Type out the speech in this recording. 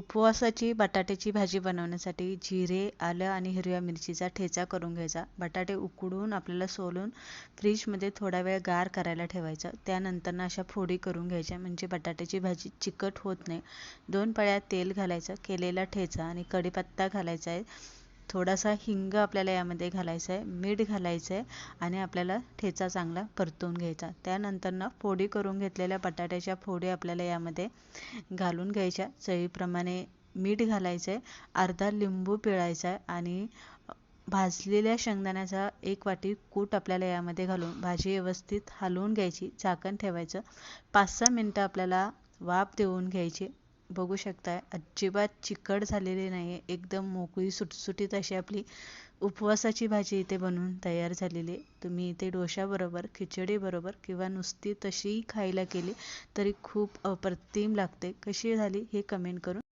उपवासाची बटाट्याची भाजी बनवण्यासाठी जिरे, आलं आणि हिरव्या मिरचीचा ठेचा करून घ्यायचा. बटाटे उकडून आपल्याला सोलून फ्रीजमध्ये थोडा वेळ गार करायला ठेवायचं. त्यानंतर अशा फोडी करून घ्यायच्या म्हणजे बटाट्याची भाजी चिकट होत नाही. 2 पळ्या तेल घालायचं, केलेला ठेचा आणि कढीपत्ता घालायचा आहे. थोडासा हिंग आपल्याला यामध्ये घालायचा आहे, मीठ घालायचं आहे आणि आपल्याला ठेचा चांगला परतून घ्यायचा. त्यानंतर फोडी करून घेतलेल्या बटाट्याच्या फोडी आपल्याला यामध्ये घालून घ्यायच्या. चवीप्रमाणे मीठ घालायचं आहे, अर्धा लिंबू पिळायचा आहे आणि भाजलेल्या शेंगदाण्याचा 1 वाटी कूट आपल्याला यामध्ये घालून भाजी व्यवस्थित हलवून घ्यायची. झाकण ठेवायचं. 5-6 मिनटं आपल्याला वाफ देऊन घ्यायची. बघू शकताय अजिबात चिकट झालेली नाही आहे, एकदम मोकळी सुटसुटीत अशी आपली उपवासाची भाजी इथे बनवून तयार झालेली आहे. तुम्ही इथे डोशाबरोबर, खिचडीबरोबर किंवा नुसती तशीही खायला केली तरी खूप अप्रतिम लागते. कशी झाली हे कमेंट करून